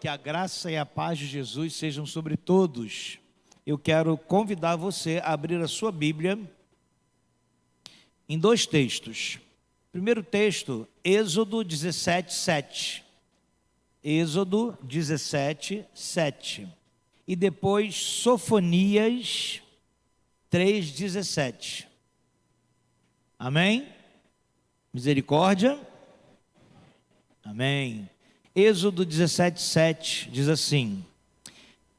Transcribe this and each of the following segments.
Que a graça e a paz de Jesus sejam sobre todos. Eu quero convidar você a abrir a sua Bíblia em dois textos. Primeiro texto, Êxodo 17, 7. Êxodo 17, 7. E depois, Sofonias 3, 17. Amém? Misericórdia? Amém. Êxodo 17, 7 diz assim: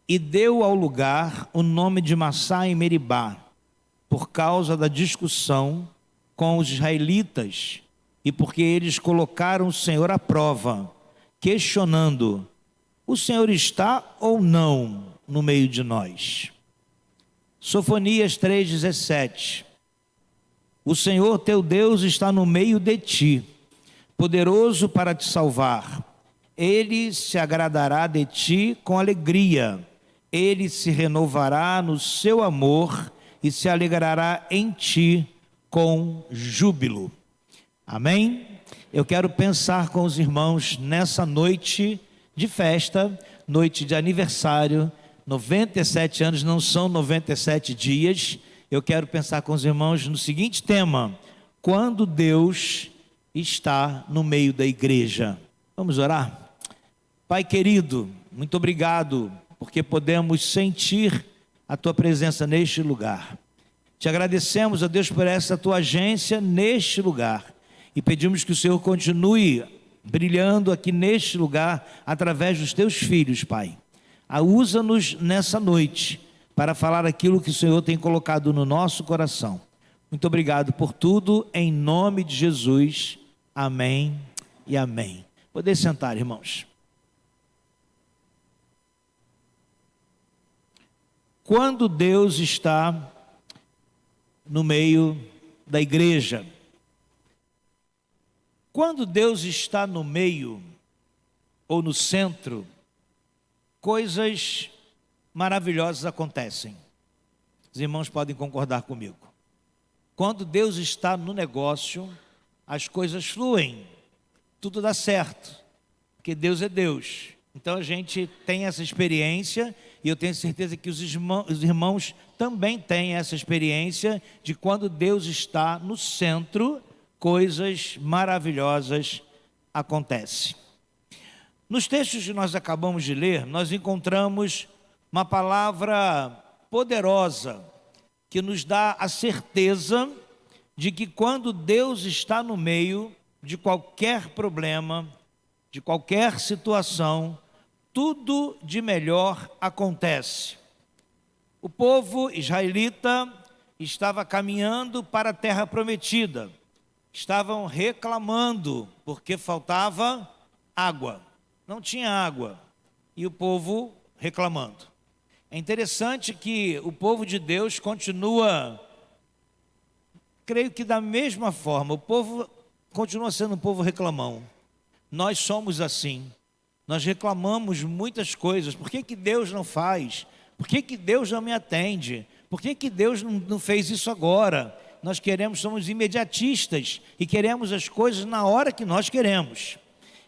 E deu ao lugar o nome de Massá e Meribá, por causa da discussão com os israelitas, e porque eles colocaram o Senhor à prova, questionando: o Senhor está ou não no meio de nós? Sofonias 3,17: O Senhor teu Deus está no meio de ti, poderoso para te salvar. Ele se agradará de ti com alegria, ele se renovará no seu amor e se alegrará em ti com júbilo. Amém? Eu quero pensar com os irmãos nessa noite de festa, noite de aniversário. 97 anos não são 97 dias. Eu quero pensar com os irmãos no seguinte tema: quando Deus está no meio da igreja. Vamos orar? Pai querido, muito obrigado, porque podemos sentir a Tua presença neste lugar. Te agradecemos, ó Deus, por essa Tua agência neste lugar, e pedimos que o Senhor continue brilhando aqui neste lugar, através dos Teus filhos, Pai. Usa-nos nessa noite, para falar aquilo que o Senhor tem colocado no nosso coração. Muito obrigado por tudo, em nome de Jesus, amém e amém. Poder sentar, irmãos. Quando Deus está no meio da igreja, quando Deus está no meio ou no centro, coisas maravilhosas acontecem. Os irmãos podem concordar comigo. Quando Deus está no negócio, as coisas fluem, tudo dá certo, porque Deus é Deus. Então a gente tem essa experiência, e eu tenho certeza que os irmãos também têm essa experiência de quando Deus está no centro, coisas maravilhosas acontecem. Nos textos que nós acabamos de ler, nós encontramos uma palavra poderosa que nos dá a certeza de que quando Deus está no meio de qualquer problema, de qualquer situação, tudo de melhor acontece. O povo israelita estava caminhando para a terra prometida. Estavam reclamando porque faltava água. Não tinha água. E o povo reclamando. É interessante que o povo de Deus continua, creio que da mesma forma, o povo continua sendo um povo reclamão. Nós somos assim. Nós reclamamos muitas coisas. Por que Deus não faz? Por que Deus não me atende? Por que Deus não fez isso agora? Nós somos imediatistas e queremos as coisas na hora que nós queremos.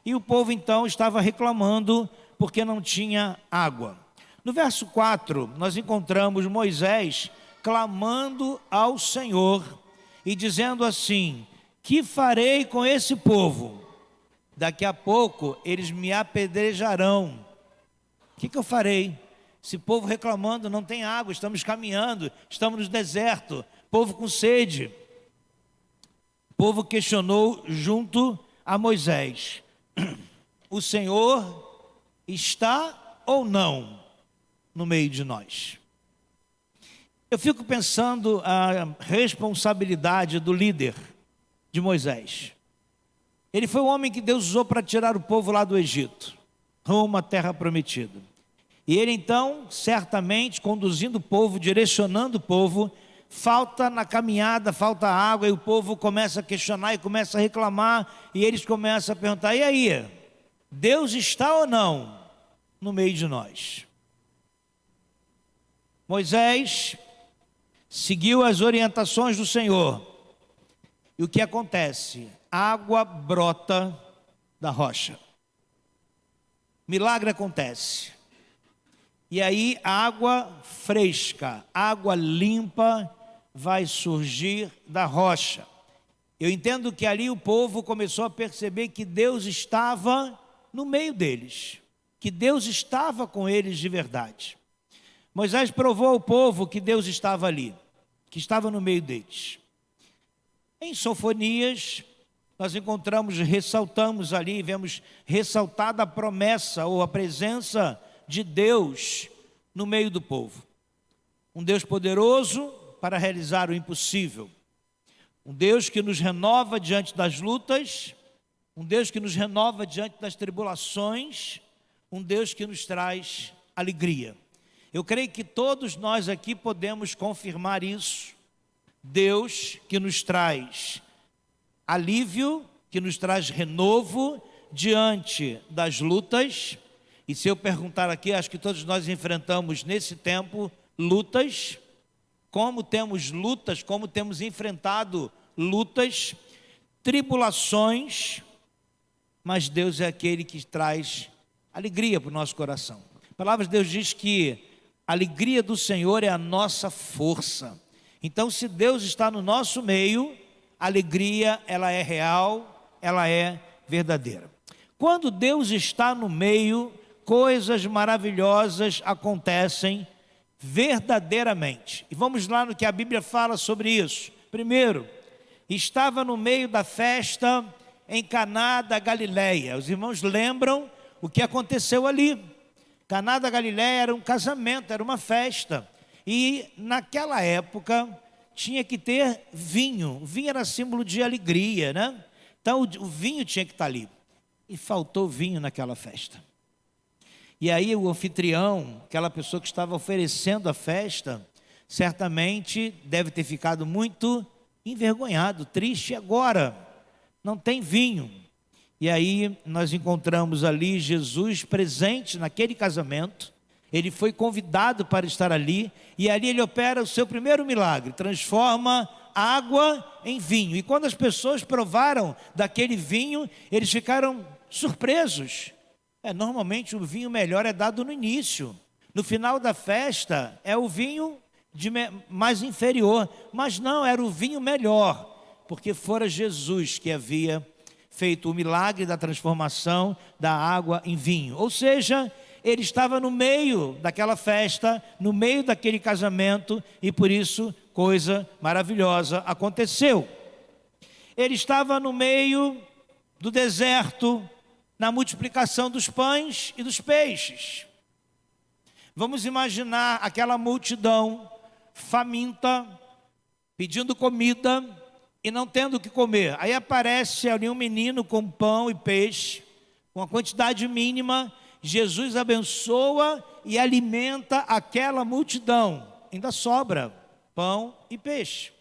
E o povo então estava reclamando porque não tinha água. No verso 4, nós encontramos Moisés clamando ao Senhor e dizendo assim: que farei com esse povo? Daqui a pouco eles me apedrejarão. O que eu farei? Esse povo reclamando, não tem água, estamos caminhando, estamos no deserto, povo com sede. O povo questionou junto a Moisés: o Senhor está ou não no meio de nós? Eu fico pensando a responsabilidade do líder de Moisés. Ele foi o homem que Deus usou para tirar o povo lá do Egito, rumo à terra prometida. E ele então, certamente, conduzindo o povo, direcionando o povo, falta na caminhada, falta água, e o povo começa a questionar e começa a reclamar, e eles começam a perguntar: e aí, Deus está ou não no meio de nós? Moisés seguiu as orientações do Senhor, e o que acontece? Água brota da rocha. milagre acontece. E aí água fresca, água limpa vai surgir da rocha. Eu entendo que ali o povo começou a perceber que Deus estava no meio deles, que Deus estava com eles de verdade. Moisés provou ao povo que Deus estava ali, que estava no meio deles. Em Sofonias, nós ressaltamos ali, vemos ressaltada a promessa ou a presença de Deus no meio do povo. Um Deus poderoso para realizar o impossível. Um Deus que nos renova diante das lutas, um Deus que nos renova diante das tribulações, um Deus que nos traz alegria. Eu creio que todos nós aqui podemos confirmar isso. Deus que nos traz alívio, que nos traz renovo diante das lutas. E se eu perguntar aqui, acho que todos nós enfrentamos nesse tempo lutas. Como temos lutas, como temos enfrentado lutas, tribulações, mas Deus é aquele que traz alegria para o nosso coração. A palavra de Deus diz que a alegria do Senhor é a nossa força. Então, se Deus está no nosso meio, a alegria, ela é real, ela é verdadeira. Quando Deus está no meio, coisas maravilhosas acontecem verdadeiramente. E vamos lá no que a Bíblia fala sobre isso. Primeiro, estava no meio da festa em Caná da Galileia. Os irmãos lembram o que aconteceu ali. Caná da Galileia era um casamento, era uma festa. E naquela época tinha que ter vinho. O vinho era símbolo de alegria, né? Então o vinho tinha que estar ali. E faltou vinho naquela festa. E aí o anfitrião, aquela pessoa que estava oferecendo a festa, certamente deve ter ficado muito envergonhado, triste. Agora não tem vinho. E aí nós encontramos ali Jesus presente naquele casamento. Ele foi convidado para estar ali, e ali ele opera o seu primeiro milagre, transforma água em vinho. E quando as pessoas provaram daquele vinho, eles ficaram surpresos. Normalmente o vinho melhor é dado no início. No final da festa é o vinho mais inferior, mas não, era o vinho melhor, porque fora Jesus que havia feito o milagre da transformação da água em vinho. Ou seja, ele estava no meio daquela festa, no meio daquele casamento, e por isso coisa maravilhosa aconteceu. Ele estava no meio do deserto, na multiplicação dos pães e dos peixes. Vamos imaginar aquela multidão faminta, pedindo comida e não tendo o que comer. Aí aparece ali um menino com pão e peixe, com uma quantidade mínima. Jesus abençoa e alimenta aquela multidão. Ainda sobra pão e peixe.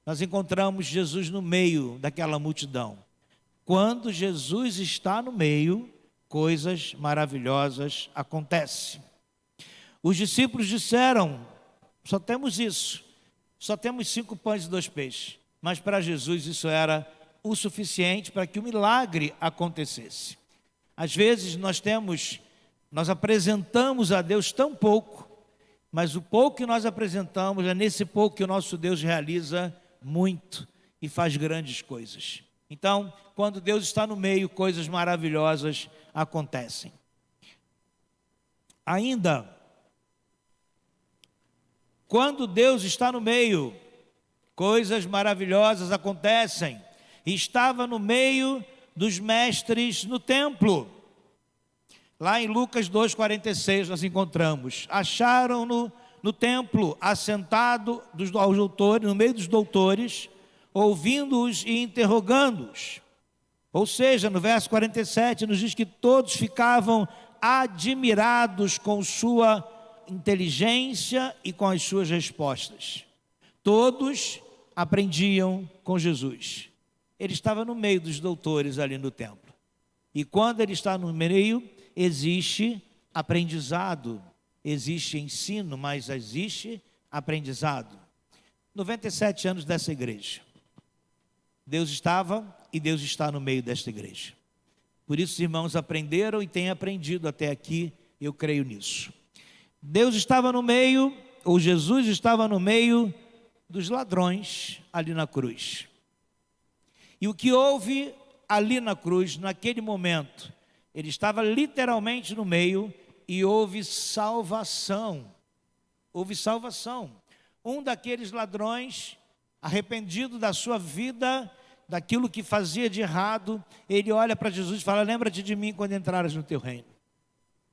Nós encontramos Jesus no meio daquela multidão. Quando Jesus está no meio, coisas maravilhosas acontecem. Os discípulos disseram: só temos isso, só temos 5 pães e 2 peixes. Mas para Jesus isso era o suficiente para que o milagre acontecesse. Às vezes nós apresentamos a Deus tão pouco, mas o pouco que nós apresentamos é nesse pouco que o nosso Deus realiza muito e faz grandes coisas. Então, quando Deus está no meio, coisas maravilhosas acontecem. Ainda, quando Deus está no meio, coisas maravilhosas acontecem. Estava no meio dos mestres no templo. Lá em Lucas 2,46 nós encontramos: acharam-no no templo, assentado aos doutores, no meio dos doutores, ouvindo-os e interrogando-os. Ou seja, no verso 47 nos diz que todos ficavam admirados com sua inteligência e com as suas respostas. Todos aprendiam com Jesus. Ele estava no meio dos doutores ali no templo. E quando ele está no meio, existe aprendizado, existe ensino, mas existe aprendizado. 97 anos dessa igreja. Deus estava e Deus está no meio desta igreja. Por isso os irmãos aprenderam e têm aprendido até aqui, eu creio nisso. Deus estava no meio, ou Jesus estava no meio dos ladrões ali na cruz. E o que houve ali na cruz, naquele momento, ele estava literalmente no meio e houve salvação. Houve salvação. Um daqueles ladrões, arrependido da sua vida, daquilo que fazia de errado, ele olha para Jesus e fala: lembra-te de mim quando entrares no teu reino.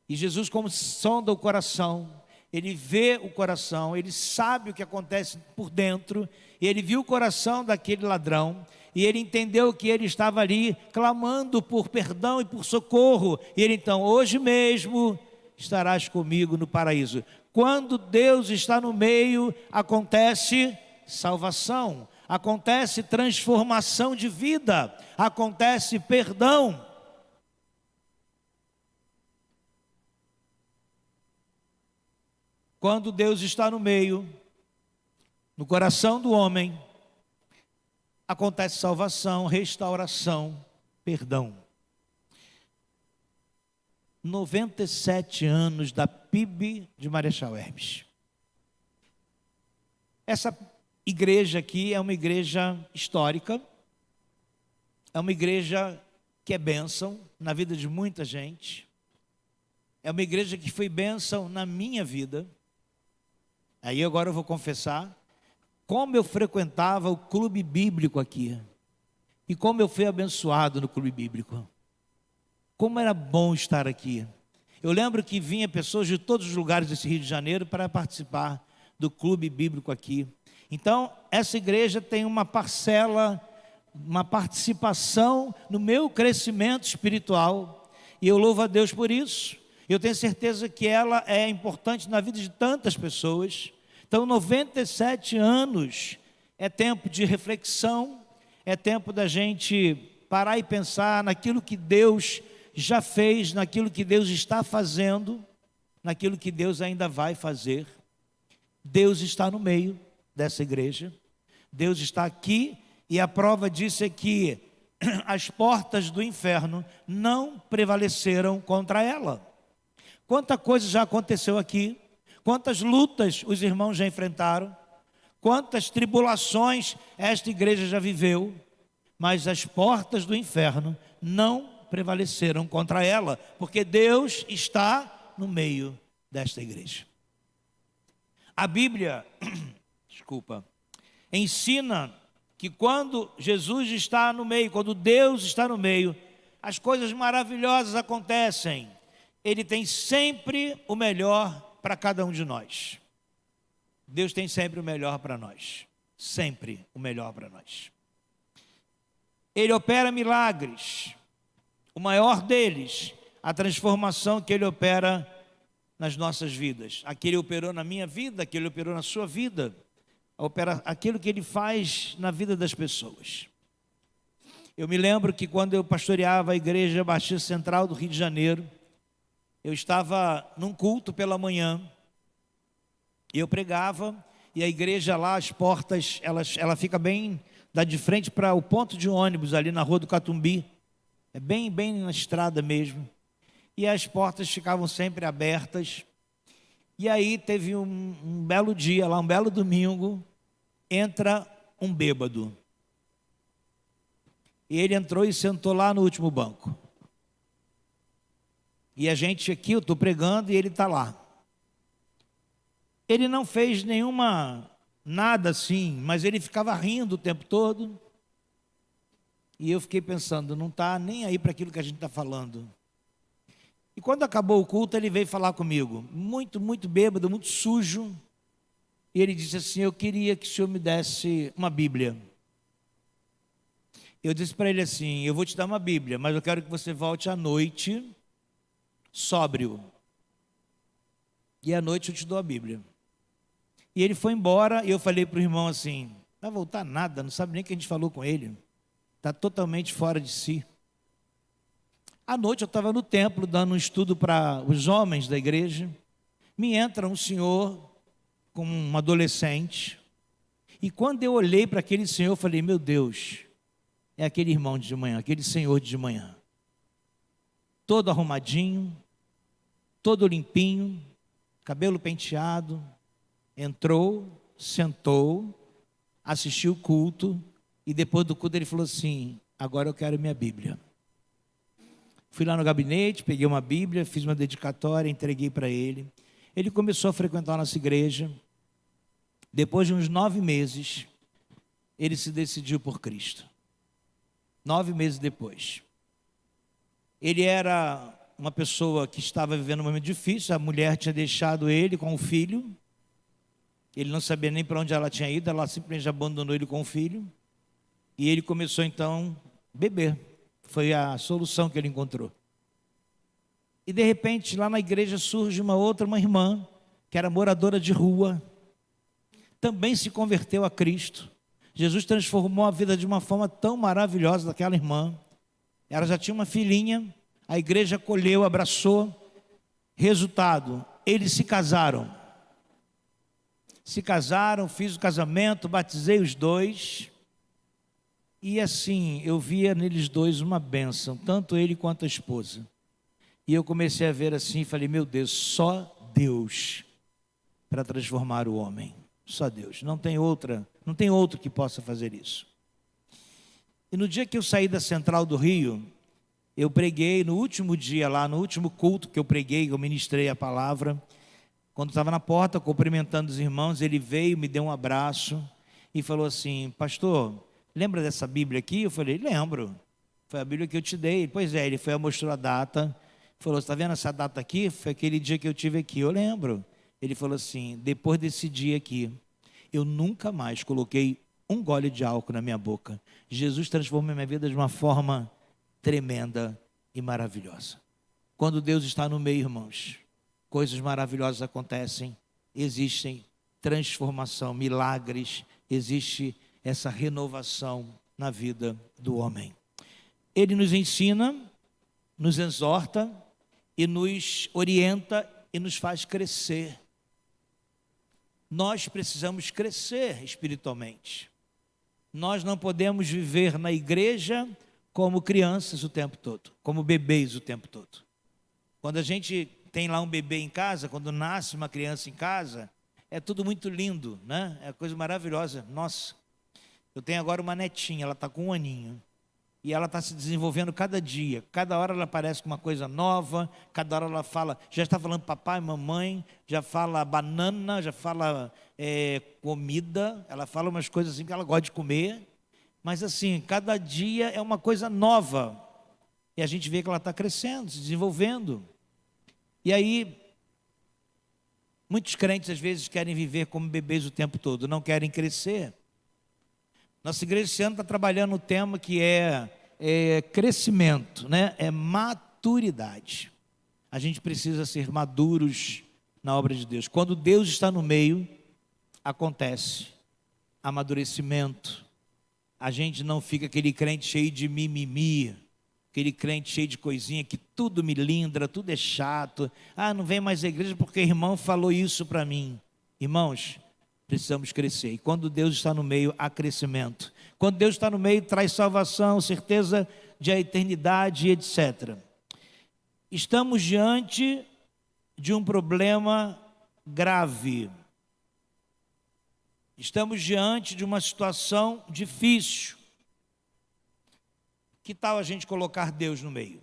E Jesus, como sonda o coração, ele vê o coração, ele sabe o que acontece por dentro, e ele viu o coração daquele ladrão, e ele entendeu que ele estava ali clamando por perdão e por socorro, e ele então: hoje mesmo estarás comigo no paraíso. Quando Deus está no meio, acontece salvação, acontece transformação de vida, acontece perdão. Quando Deus está no meio, no coração do homem, acontece salvação, restauração, perdão. 97 anos da PIB de Marechal Hermes. Essa igreja aqui é uma igreja histórica, é uma igreja que é bênção na vida de muita gente, é uma igreja que foi bênção na minha vida. Aí agora eu vou confessar como eu frequentava o clube bíblico aqui e como eu fui abençoado no clube bíblico. Como era bom estar aqui. Eu lembro que vinha pessoas de todos os lugares desse Rio de Janeiro para participar do clube bíblico aqui. Então, essa igreja tem uma parcela, uma participação no meu crescimento espiritual, e eu louvo a Deus por isso. Eu tenho certeza que ela é importante na vida de tantas pessoas. Então, 97 anos é tempo de reflexão, é tempo da gente parar e pensar naquilo que Deus já fez, naquilo que Deus está fazendo, naquilo que Deus ainda vai fazer. Deus está no meio dessa igreja, Deus está aqui, e a prova disso é que as portas do inferno não prevaleceram contra ela. Quanta coisa já aconteceu aqui, quantas lutas os irmãos já enfrentaram, quantas tribulações esta igreja já viveu, mas as portas do inferno não prevaleceram contra ela, porque Deus está no meio desta igreja. A Bíblia, ensina que quando Jesus está no meio, quando Deus está no meio, as coisas maravilhosas acontecem. Ele tem sempre o melhor para cada um de nós. Deus tem sempre o melhor para nós, sempre o melhor para nós. Ele opera milagres. O maior deles, a transformação que Ele opera nas nossas vidas. Aquele operou na minha vida, aquele operou na sua vida. Aquilo que Ele faz na vida das pessoas. Eu me lembro que quando eu pastoreava a Igreja Batista Central do Rio de Janeiro, eu estava num culto pela manhã, e eu pregava, e a igreja lá, as portas, ela fica bem, dá de frente para o ponto de ônibus ali na Rua do Catumbi. É bem na estrada mesmo. E as portas ficavam sempre abertas. E aí teve um belo dia lá, um belo domingo, entra um bêbado. E ele entrou e sentou lá no último banco. E a gente aqui, eu estou pregando e ele está lá. Ele não fez nada assim, mas ele ficava rindo o tempo todo. E eu fiquei pensando, não está nem aí para aquilo que a gente está falando. E quando acabou o culto, ele veio falar comigo, muito bêbado, muito sujo. E ele disse assim: eu queria que o senhor me desse uma Bíblia. Eu disse para ele assim: eu vou te dar uma Bíblia, mas eu quero que você volte à noite, sóbrio. E à noite eu te dou a Bíblia. E ele foi embora, e eu falei para o irmão assim: não vai voltar nada, não sabe nem o que a gente falou com ele. Está totalmente fora de si. À noite eu estava no templo dando um estudo para os homens da igreja. Me entra um senhor com um adolescente. E quando eu olhei para aquele senhor, eu falei: meu Deus, é aquele irmão de manhã, aquele senhor de manhã. todo arrumadinho, todo limpinho, cabelo penteado, entrou, sentou, assistiu o culto, e depois do culto ele falou assim: agora eu quero minha Bíblia. Fui lá no gabinete, peguei uma Bíblia, fiz uma dedicatória, entreguei para ele. Ele começou a frequentar a nossa igreja. Depois de uns 9 meses, ele se decidiu por Cristo. 9 meses depois. Ele era uma pessoa que estava vivendo um momento difícil, a mulher tinha deixado ele com o filho, ele não sabia nem para onde ela tinha ido, ela simplesmente abandonou ele com o filho, e ele começou então a beber, foi a solução que ele encontrou. E de repente lá na igreja surge uma irmã, que era moradora de rua, também se converteu a Cristo. Jesus transformou a vida de uma forma tão maravilhosa daquela irmã. Ela já tinha uma filhinha, a igreja acolheu, abraçou. Resultado, eles se casaram. Se casaram, fiz o casamento, batizei os dois. E assim, eu via neles dois uma bênção, tanto ele quanto a esposa. E eu comecei a ver assim, falei: meu Deus, só Deus para transformar o homem. Só Deus, não tem outro que possa fazer isso. E no dia que eu saí da Central do Rio, eu preguei no último dia lá, no último culto que eu preguei, eu ministrei a palavra. Quando estava na porta cumprimentando os irmãos, ele veio, me deu um abraço e falou assim: pastor, lembra dessa Bíblia aqui? Eu falei: lembro, foi a Bíblia que eu te dei. Pois é, ele foi, mostrou a data, falou: está vendo essa data aqui? Foi aquele dia que eu tive aqui. Eu lembro. Ele falou assim: depois desse dia aqui, eu nunca mais coloquei um gole de álcool na minha boca. Jesus transformou minha vida de uma forma tremenda e maravilhosa. Quando Deus está no meio, irmãos, coisas maravilhosas acontecem, existem transformação, milagres, existe essa renovação na vida do homem. Ele nos ensina, nos exorta e nos orienta e nos faz crescer. Nós precisamos crescer espiritualmente. Nós não podemos viver na igreja como crianças o tempo todo, como bebês o tempo todo. Quando a gente tem lá um bebê em casa, quando nasce uma criança em casa, é tudo muito lindo, né? É coisa maravilhosa. Nossa, eu tenho agora uma netinha, ela está com 1 aninho. E ela está se desenvolvendo cada dia. Cada hora ela aparece com uma coisa nova. Cada hora ela fala, já está falando papai, mamãe. Já fala banana, já fala comida. Ela fala umas coisas assim que ela gosta de comer. Mas assim, cada dia é uma coisa nova. E a gente vê que ela está crescendo, se desenvolvendo. E aí, muitos crentes às vezes querem viver como bebês o tempo todo. Não querem crescer. Nossa igreja esse ano está trabalhando um tema que é crescimento, né? É maturidade. A gente precisa ser maduros na obra de Deus. Quando Deus está no meio, acontece amadurecimento. A gente não fica aquele crente cheio de mimimi, aquele crente cheio de coisinha que tudo me lindra, tudo é chato. Ah, não vem mais à igreja porque o irmão falou isso para mim. Irmãos, precisamos crescer. E quando Deus está no meio, há crescimento. Quando Deus está no meio, traz salvação, certeza de a eternidade, etc. Estamos diante de um problema grave. Estamos diante de uma situação difícil. Que tal a gente colocar Deus no meio?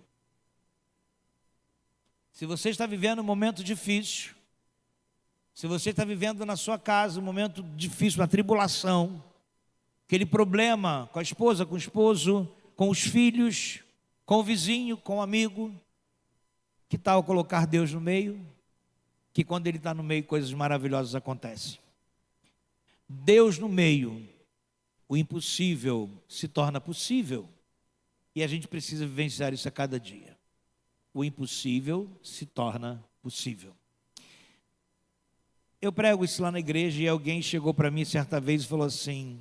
Se você está vivendo um momento difícil, se você está vivendo na sua casa um momento difícil, uma tribulação, aquele problema com a esposa, com o esposo, com os filhos, com o vizinho, com o amigo, que tal colocar Deus no meio? Que quando Ele está no meio, coisas maravilhosas acontecem. Deus no meio, o impossível se torna possível. E a gente precisa vivenciar isso a cada dia. O impossível se torna possível. Eu prego isso lá na igreja e alguém chegou para mim certa vez e falou assim: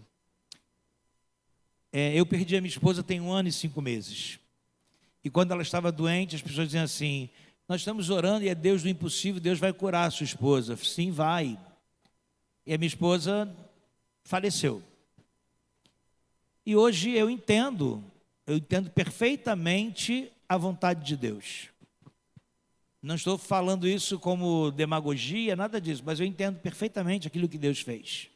eu perdi a minha esposa tem 1 ano e 5 meses. E quando ela estava doente, as pessoas diziam assim: nós estamos orando e é Deus do impossível, Deus vai curar a sua esposa. Sim, vai. E a minha esposa faleceu. E hoje eu entendo perfeitamente a vontade de Deus. Não estou falando isso como demagogia, nada disso, mas eu entendo perfeitamente aquilo que Deus fez.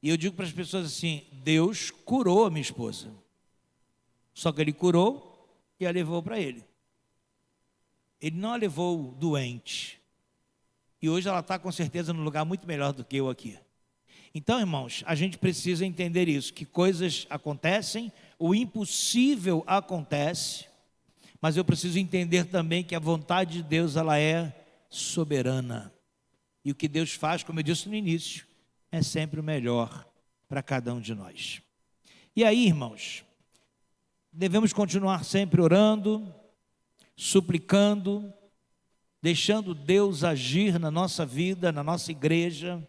E eu digo para as pessoas assim: Deus curou a minha esposa. Só que Ele curou e a levou para Ele. Ele não a levou doente. E hoje ela está com certeza num lugar muito melhor do que eu aqui. Então, irmãos, a gente precisa entender isso, que coisas acontecem, o impossível acontece, mas eu preciso entender também que a vontade de Deus, ela é soberana. E o que Deus faz, como eu disse no início, é sempre o melhor para cada um de nós. E aí, irmãos, devemos continuar sempre orando, suplicando, deixando Deus agir na nossa vida, na nossa igreja.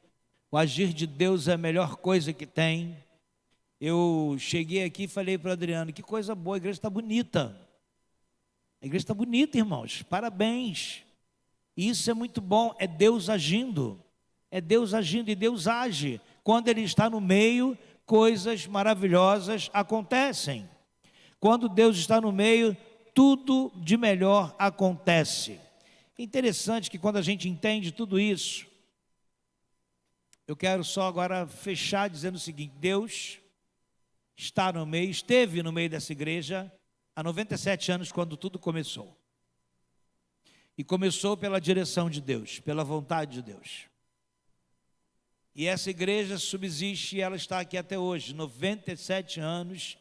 O agir de Deus é a melhor coisa que tem. Eu cheguei aqui e falei para o Adriano: que coisa boa, a igreja está bonita. A igreja está bonita, irmãos, parabéns. Isso é muito bom, é Deus agindo. É Deus agindo, e Deus age. Quando Ele está no meio, coisas maravilhosas acontecem. Quando Deus está no meio, tudo de melhor acontece. Interessante que quando a gente entende tudo isso, eu quero só agora fechar dizendo o seguinte: Deus está no meio, esteve no meio dessa igreja há 97 anos, quando tudo começou. E começou pela direção de Deus, pela vontade de Deus. E essa igreja subsiste e ela está aqui até hoje, 97 anos,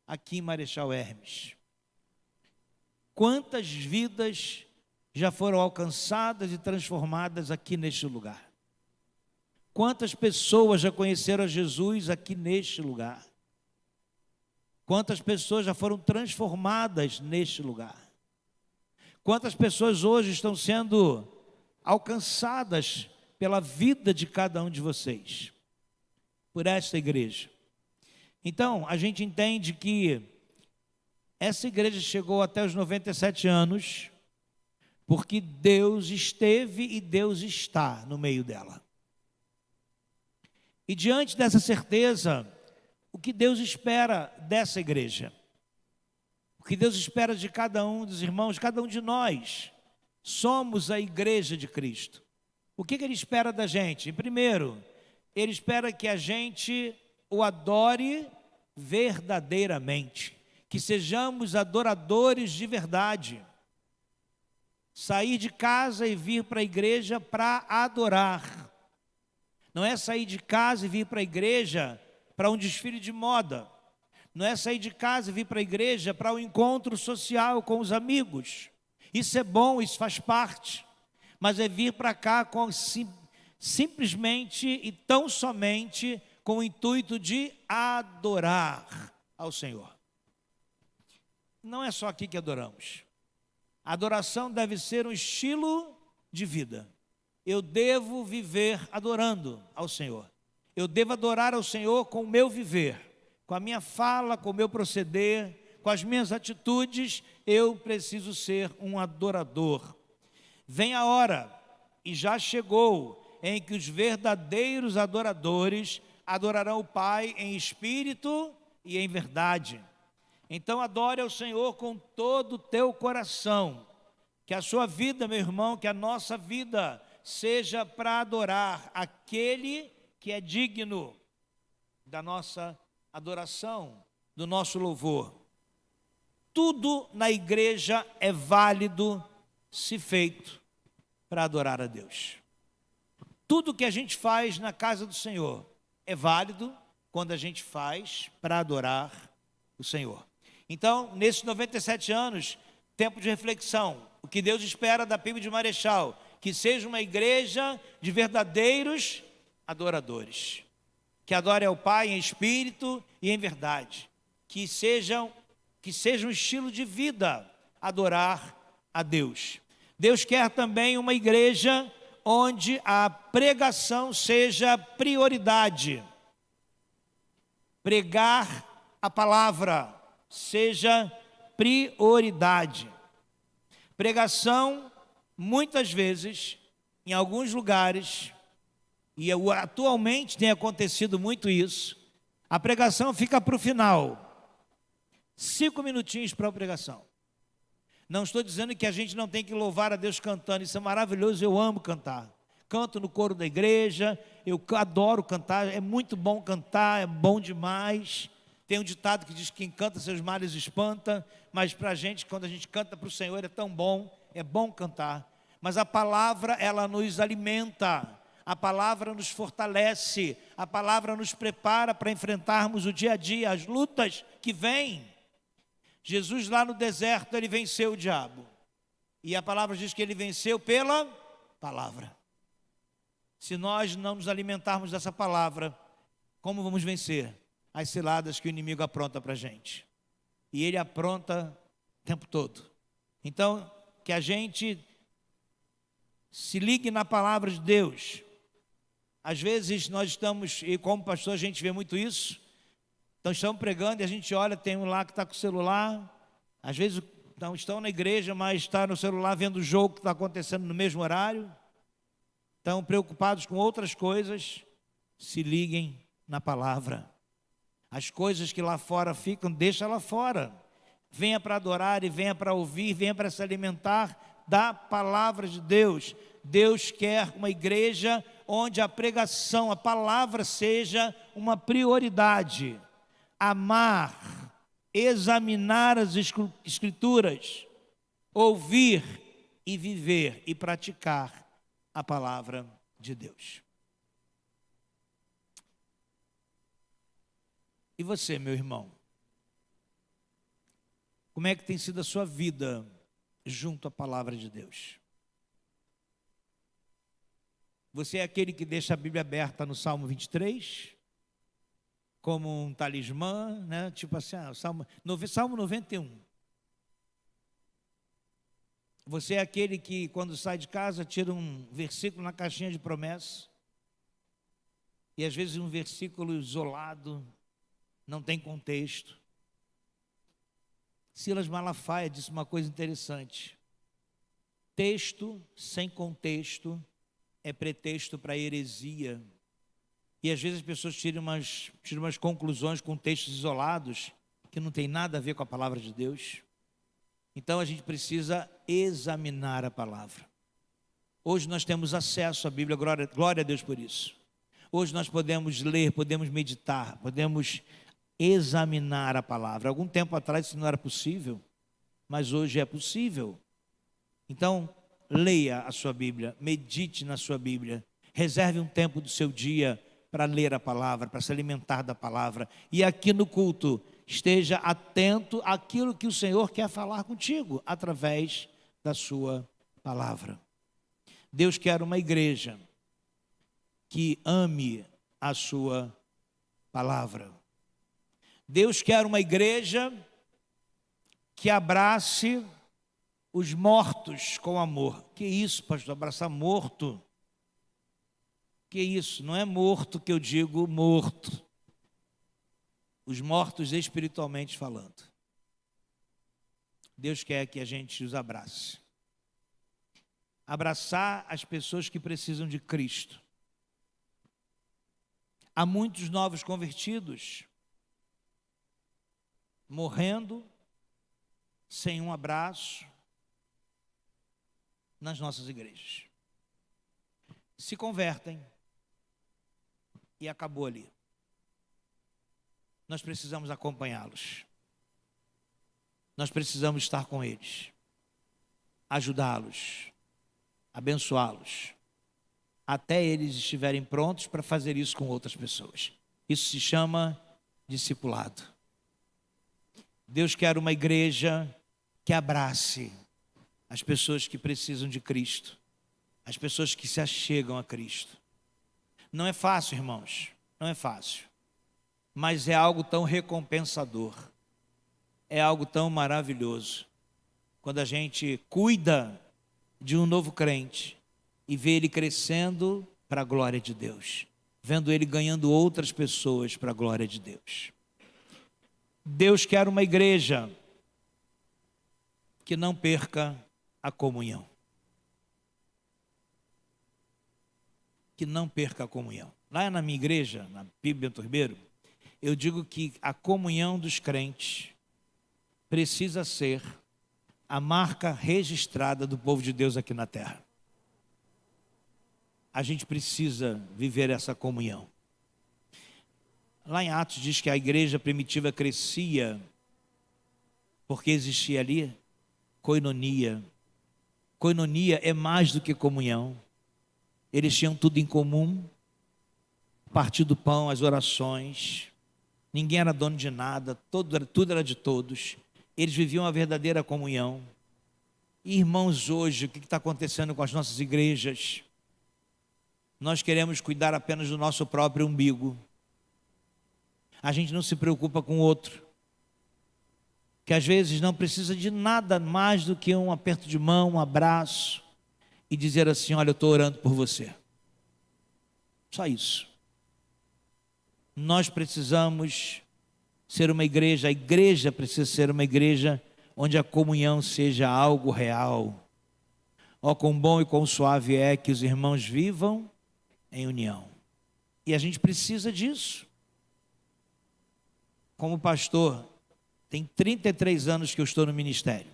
aqui em Marechal Hermes. Quantas vidas já foram alcançadas e transformadas aqui neste lugar? Quantas pessoas já conheceram a Jesus aqui neste lugar? Quantas pessoas já foram transformadas neste lugar? Quantas pessoas hoje estão sendo alcançadas pela vida de cada um de vocês, por esta igreja? Então, a gente entende que essa igreja chegou até os 97 anos, porque Deus esteve e Deus está no meio dela. E diante dessa certeza, o que Deus espera dessa igreja? O que Deus espera de cada um dos irmãos, cada um de nós? Somos a igreja de Cristo. O que Ele espera da gente? Primeiro, Ele espera que a gente o adore verdadeiramente, que sejamos adoradores de verdade. Sair de casa e vir para a igreja para adorar. Não é sair de casa e vir para a igreja para um desfile de moda. Não é sair de casa e vir para a igreja para um encontro social com os amigos. Isso é bom, isso faz parte. Mas é vir para cá com, simplesmente e tão somente com o intuito de adorar ao Senhor. Não é só aqui que adoramos. A adoração deve ser um estilo de vida. Eu devo viver adorando ao Senhor. Eu devo adorar ao Senhor com o meu viver, com a minha fala, com o meu proceder, com as minhas atitudes. Eu preciso ser um adorador. Vem a hora, e já chegou, em que os verdadeiros adoradores adorarão o Pai em espírito e em verdade. Então adore ao Senhor com todo o teu coração. Que a sua vida, meu irmão, que a nossa vida seja para adorar aquele que é digno da nossa adoração, do nosso louvor. Tudo na igreja é válido se feito para adorar a Deus. Tudo que a gente faz na casa do Senhor é válido quando a gente faz para adorar o Senhor. Então, nesses 97 anos, tempo de reflexão, o que Deus espera da PIB de Marechal, que seja uma igreja de verdadeiros adoradores, que adore ao Pai em espírito e em verdade, que seja um estilo de vida adorar a Deus. Deus quer também uma igreja onde a pregação seja prioridade. Pregar a palavra seja prioridade. Pregação, muitas vezes, em alguns lugares, e atualmente tem acontecido muito isso, a pregação fica para o final. 5 minutinhos para a pregação. Não estou dizendo que a gente não tem que louvar a Deus cantando, isso é maravilhoso, eu amo cantar. Canto no coro da igreja, eu adoro cantar, é muito bom cantar, é bom demais. Tem um ditado que diz que quem canta seus males espanta, mas para a gente, quando a gente canta para o Senhor, é bom cantar. Mas a palavra, ela nos alimenta, a palavra nos fortalece, a palavra nos prepara para enfrentarmos o dia a dia, as lutas que vêm. Jesus lá no deserto, ele venceu o diabo. E a palavra diz que ele venceu pela palavra. Se nós não nos alimentarmos dessa palavra, como vamos vencer as ciladas que o inimigo apronta para a gente? E ele apronta o tempo todo. Então, que a gente se ligue na palavra de Deus. Às vezes nós estamos, e como pastor a gente vê muito isso, então estamos pregando e a gente olha, tem um lá que está com o celular, às vezes não estão na igreja, mas está no celular vendo o jogo que está acontecendo no mesmo horário, estão preocupados com outras coisas. Se liguem na palavra. As coisas que lá fora ficam, deixa lá fora. Venha para adorar e venha para ouvir, venha para se alimentar da palavra de Deus. Deus quer uma igreja onde a pregação, a palavra seja uma prioridade. Amar, examinar as escrituras, ouvir e viver e praticar a palavra de Deus. E você, meu irmão? Como é que tem sido a sua vida junto à palavra de Deus? Você é aquele que deixa a Bíblia aberta no Salmo 23, como um talismã, né? Tipo assim, Salmo 91. Você é aquele que, quando sai de casa, tira um versículo na caixinha de promessa, e às vezes um versículo isolado, não tem contexto. Silas Malafaia disse uma coisa interessante: texto sem contexto é pretexto para heresia. E às vezes as pessoas tiram umas conclusões com textos isolados que não tem nada a ver com a palavra de Deus. Então a gente precisa examinar a palavra. Hoje nós temos acesso à Bíblia, glória a Deus por isso. Hoje nós podemos ler, podemos meditar, podemos examinar a palavra. Algum tempo atrás isso não era possível, mas hoje é possível. Então, leia a sua Bíblia, medite na sua Bíblia, reserve um tempo do seu dia para ler a palavra, para se alimentar da palavra. E aqui no culto, esteja atento àquilo que o Senhor quer falar contigo, através da sua palavra. Deus quer uma igreja que ame a sua palavra. Deus quer uma igreja que abrace os mortos com amor. Que isso, pastor? Abraçar morto? Que isso? Não é morto que eu digo morto. Os mortos espiritualmente falando. Deus quer que a gente os abrace. Abraçar as pessoas que precisam de Cristo. Há muitos novos convertidos morrendo sem um abraço nas nossas igrejas. Se convertem e acabou ali. Nós precisamos acompanhá-los. Nós precisamos estar com eles, ajudá-los, abençoá-los, até eles estiverem prontos para fazer isso com outras pessoas. Isso se chama discipulado. Deus quer uma igreja que abrace as pessoas que precisam de Cristo, as pessoas que se achegam a Cristo. Não é fácil, irmãos, não é fácil, mas é algo tão recompensador, é algo tão maravilhoso, quando a gente cuida de um novo crente e vê ele crescendo para a glória de Deus, vendo ele ganhando outras pessoas para a glória de Deus. Deus quer uma igreja que não perca a comunhão. Que não perca a comunhão. Lá na minha igreja, na PIB Bento Ribeiro, eu digo que a comunhão dos crentes precisa ser a marca registrada do povo de Deus aqui na terra. A gente precisa viver essa comunhão. Lá em Atos diz que a igreja primitiva crescia porque existia ali koinonia. Koinonia é mais do que comunhão. Eles tinham tudo em comum, partir do pão, as orações. Ninguém era dono de nada, tudo era de todos. Eles viviam uma verdadeira comunhão. E, irmãos, hoje, o que está acontecendo com as nossas igrejas? Nós queremos cuidar apenas do nosso próprio umbigo. A gente não se preocupa com o outro, que às vezes não precisa de nada mais do que um aperto de mão, um abraço, e dizer assim: olha, eu estou orando por você. Só isso. Nós precisamos ser uma igreja, a igreja precisa ser uma igreja onde a comunhão seja algo real. Ó, quão bom e quão suave é que os irmãos vivam em união. E a gente precisa disso. Como pastor, tem 33 anos que eu estou no ministério.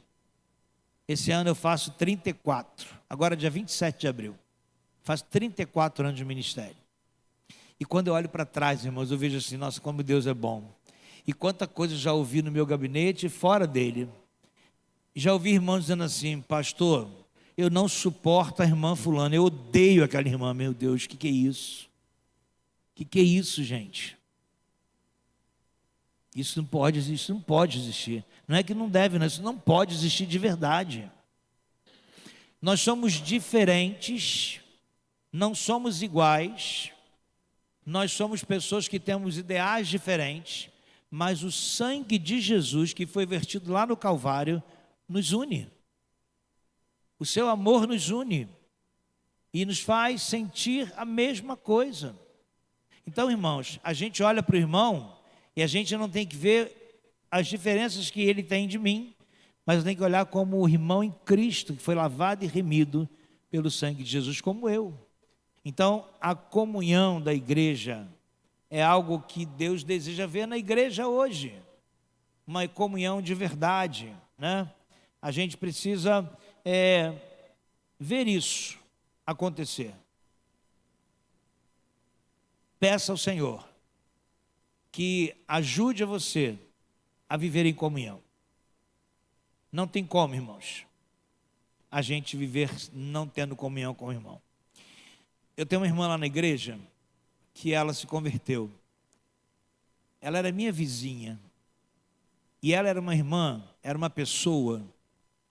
Esse ano eu faço 34. Agora, dia 27 de abril. Faço 34 anos de ministério. E quando eu olho para trás, irmãos, eu vejo assim: nossa, como Deus é bom. E quanta coisa eu já ouvi no meu gabinete e fora dele. Já ouvi irmãos dizendo assim: pastor, eu não suporto a irmã fulana, eu odeio aquela irmã. Meu Deus, o que é isso? O que é isso, gente? Isso não pode existir. Não é que não deve, não, isso não pode existir de verdade. Nós somos diferentes, não somos iguais, nós somos pessoas que temos ideais diferentes, mas o sangue de Jesus, que foi vertido lá no Calvário, nos une. O seu amor nos une e nos faz sentir a mesma coisa. Então, irmãos, a gente olha para o irmão e a gente não tem que ver as diferenças que ele tem de mim, mas tem que olhar como o irmão em Cristo, que foi lavado e remido pelo sangue de Jesus, como eu. Então, a comunhão da igreja é algo que Deus deseja ver na igreja hoje. Uma comunhão de verdade, né? A gente precisa ver isso acontecer. Peça ao Senhor que ajude a você a viver em comunhão. Não tem como, irmãos, a gente viver não tendo comunhão com o irmão. Eu tenho uma irmã lá na igreja que ela se converteu. Ela era minha vizinha. E ela era uma irmã, era uma pessoa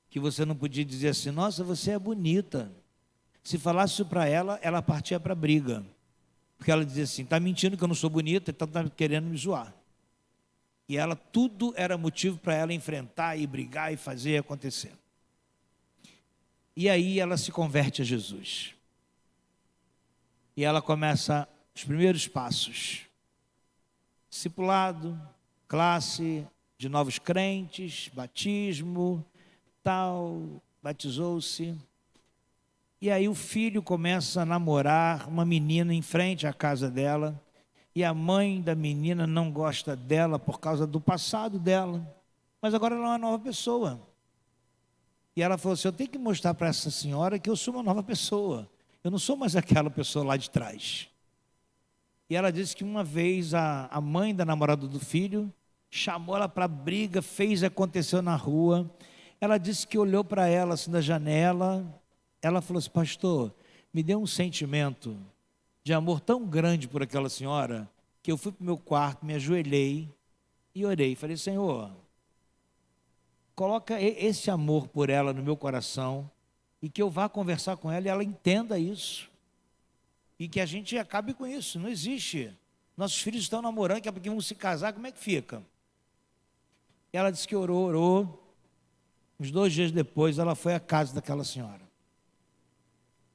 que você não podia dizer assim: nossa, você é bonita. Se falasse isso para ela, ela partia para a briga. Porque ela dizia assim: está mentindo que eu não sou bonita, então está querendo me zoar. E ela, tudo era motivo para ela enfrentar e brigar e fazer acontecer. E aí ela se converte a Jesus. E ela começa os primeiros passos. Discipulado, classe de novos crentes, batismo, tal, batizou-se. E aí o filho começa a namorar uma menina em frente à casa dela. E a mãe da menina não gosta dela por causa do passado dela. Mas agora ela é uma nova pessoa. E ela falou assim: eu tenho que mostrar para essa senhora que eu sou uma nova pessoa. Eu não sou mais aquela pessoa lá de trás. E ela disse que uma vez a mãe da namorada do filho chamou ela para briga, aconteceu na rua. Ela disse que olhou para ela assim da janela. Ela falou assim: pastor, me deu um sentimento de amor tão grande por aquela senhora, que eu fui para o meu quarto, me ajoelhei e orei. Falei: Senhor, coloca esse amor por ela no meu coração, e que eu vá conversar com ela e ela entenda isso. E que a gente acabe com isso. Não existe. Nossos filhos estão namorando, que é porque vão se casar, como é que fica? E ela disse que orou. Uns 2 dias depois, ela foi à casa daquela senhora.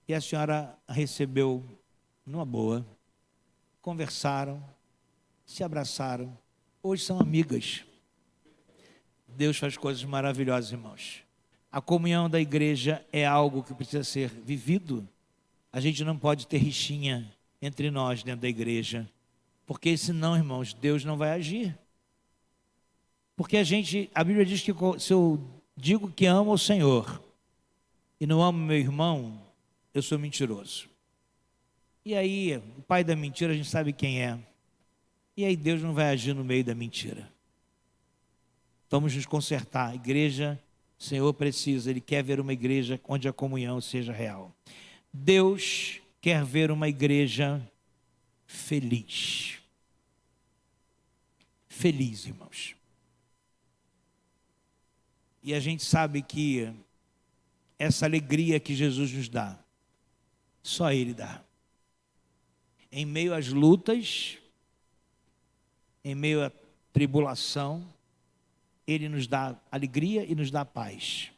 E a senhora a recebeu numa boa. Conversaram, se abraçaram. Hoje são amigas. Deus faz coisas maravilhosas, irmãos. A comunhão da igreja é algo que precisa ser vivido. A gente não pode ter rixinha entre nós dentro da igreja, porque senão, irmãos, Deus não vai agir. Porque a Bíblia diz que se eu digo que amo o Senhor e não amo meu irmão, eu sou mentiroso. E aí, o pai da mentira a gente sabe quem é. E aí Deus não vai agir no meio da mentira. Vamos nos consertar. A igreja, o Senhor precisa, Ele quer ver uma igreja onde a comunhão seja real. Deus quer ver uma igreja feliz. Feliz, irmãos. E a gente sabe que essa alegria que Jesus nos dá, só Ele dá. Em meio às lutas, em meio à tribulação, Ele nos dá alegria e nos dá paz.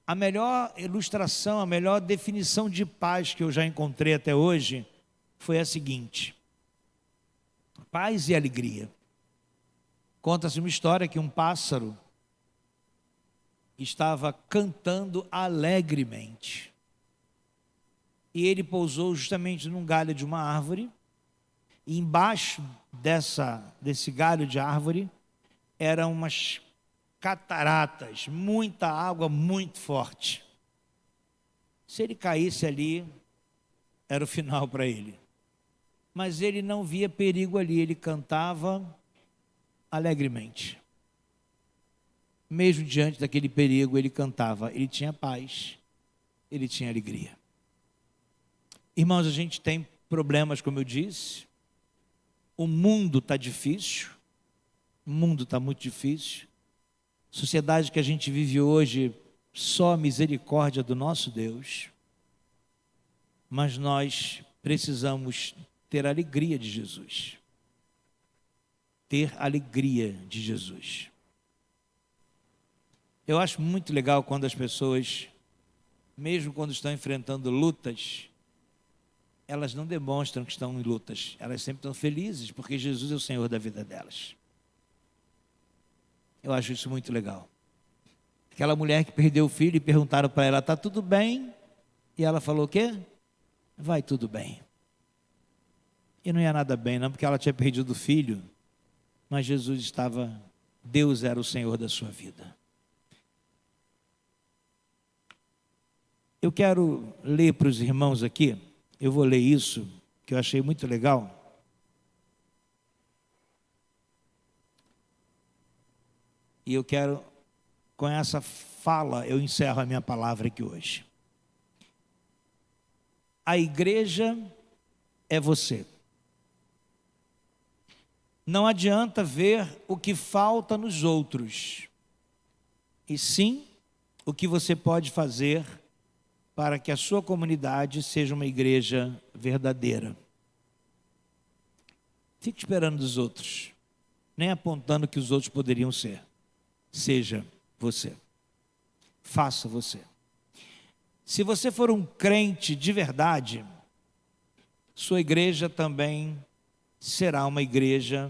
A melhor ilustração, a melhor definição de paz que eu já encontrei até hoje foi a seguinte: paz e alegria. Conta-se uma história que um pássaro estava cantando alegremente. E ele pousou justamente num galho de uma árvore, e embaixo desse galho de árvore eram umas cataratas, muita água muito forte. Se ele caísse ali, era o final para ele. Mas ele não via perigo ali, ele cantava alegremente. Mesmo diante daquele perigo, ele cantava, ele tinha paz, ele tinha alegria. Irmãos, a gente tem problemas, como eu disse, o mundo está difícil, o mundo está muito difícil, a sociedade que a gente vive hoje, só a misericórdia do nosso Deus, mas nós precisamos ter a alegria de Jesus, ter a alegria de Jesus. Eu acho muito legal quando as pessoas, mesmo quando estão enfrentando lutas, elas não demonstram que estão em lutas, elas sempre estão felizes, porque Jesus é o Senhor da vida delas. Eu acho isso muito legal. Aquela mulher que perdeu o filho e perguntaram para ela, está tudo bem? E ela falou o quê? Vai tudo bem. E não ia nada bem não, porque ela tinha perdido o filho, mas Deus era o Senhor da sua vida. Eu quero ler para os irmãos aqui, eu vou ler isso, que eu achei muito legal. E eu quero, com essa fala, eu encerro a minha palavra aqui hoje. A igreja é você. Não adianta ver o que falta nos outros, e sim o que você pode fazer para que a sua comunidade seja uma igreja verdadeira. Fique esperando dos outros, nem apontando que os outros poderiam ser. Seja você. Faça você. Se você for um crente de verdade, sua igreja também será uma igreja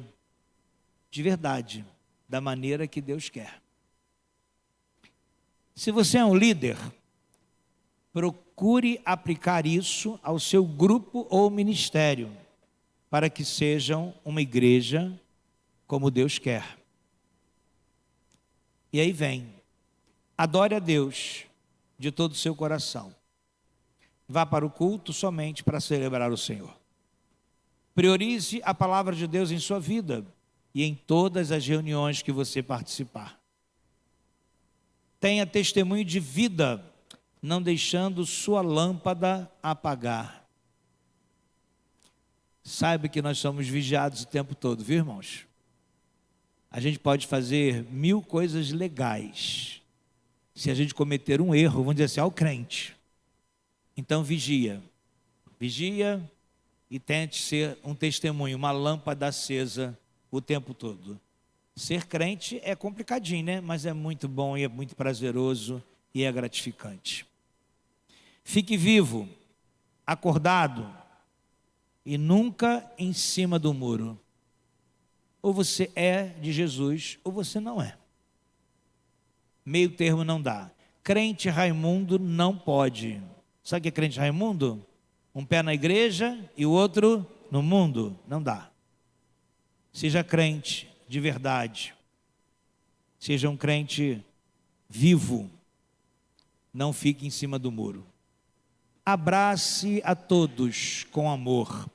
de verdade, da maneira que Deus quer. Se você é um líder, procure aplicar isso ao seu grupo ou ministério, para que sejam uma igreja como Deus quer. E aí vem, adore a Deus de todo o seu coração. Vá para o culto somente para celebrar o Senhor. Priorize a palavra de Deus em sua vida e em todas as reuniões que você participar. Tenha testemunho de vida, não deixando sua lâmpada apagar. Saiba que nós somos vigiados o tempo todo, viu, irmãos? A gente pode fazer 1000 coisas legais. Se a gente cometer um erro, vamos dizer assim, ao crente. Então vigia. Vigia e tente ser um testemunho, uma lâmpada acesa o tempo todo. Ser crente é complicadinho, né? Mas é muito bom e é muito prazeroso e é gratificante. Fique vivo, acordado e nunca em cima do muro. Ou você é de Jesus, ou você não é. Meio termo não dá. Crente Raimundo não pode. Sabe o que é crente Raimundo? Um pé na igreja e o outro no mundo. Não dá. Seja crente de verdade. Seja um crente vivo. Não fique em cima do muro. Abrace a todos com amor.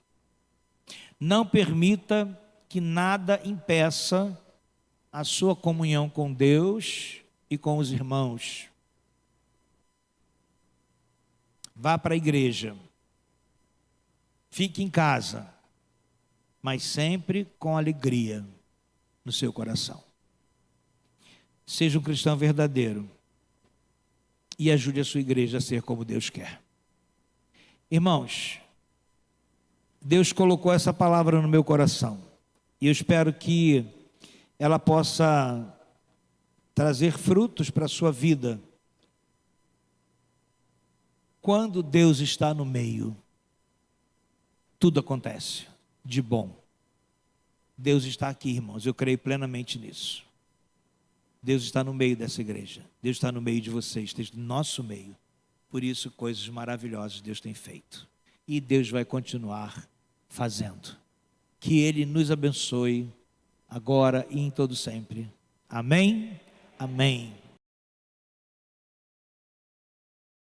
Não permita que nada impeça a sua comunhão com Deus e com os irmãos. Vá para a igreja. Fique em casa, mas sempre com alegria no seu coração. Seja um cristão verdadeiro e ajude a sua igreja a ser como Deus quer. Irmãos, Deus colocou essa palavra no meu coração e eu espero que ela possa trazer frutos para a sua vida. Quando Deus está no meio, tudo acontece de bom. Deus está aqui, irmãos, eu creio plenamente nisso. Deus está no meio dessa igreja. Deus está no meio de vocês, está no nosso meio. Por isso, coisas maravilhosas Deus tem feito. E Deus vai continuar fazendo. Que Ele nos abençoe, agora e em todo sempre. Amém? Amém.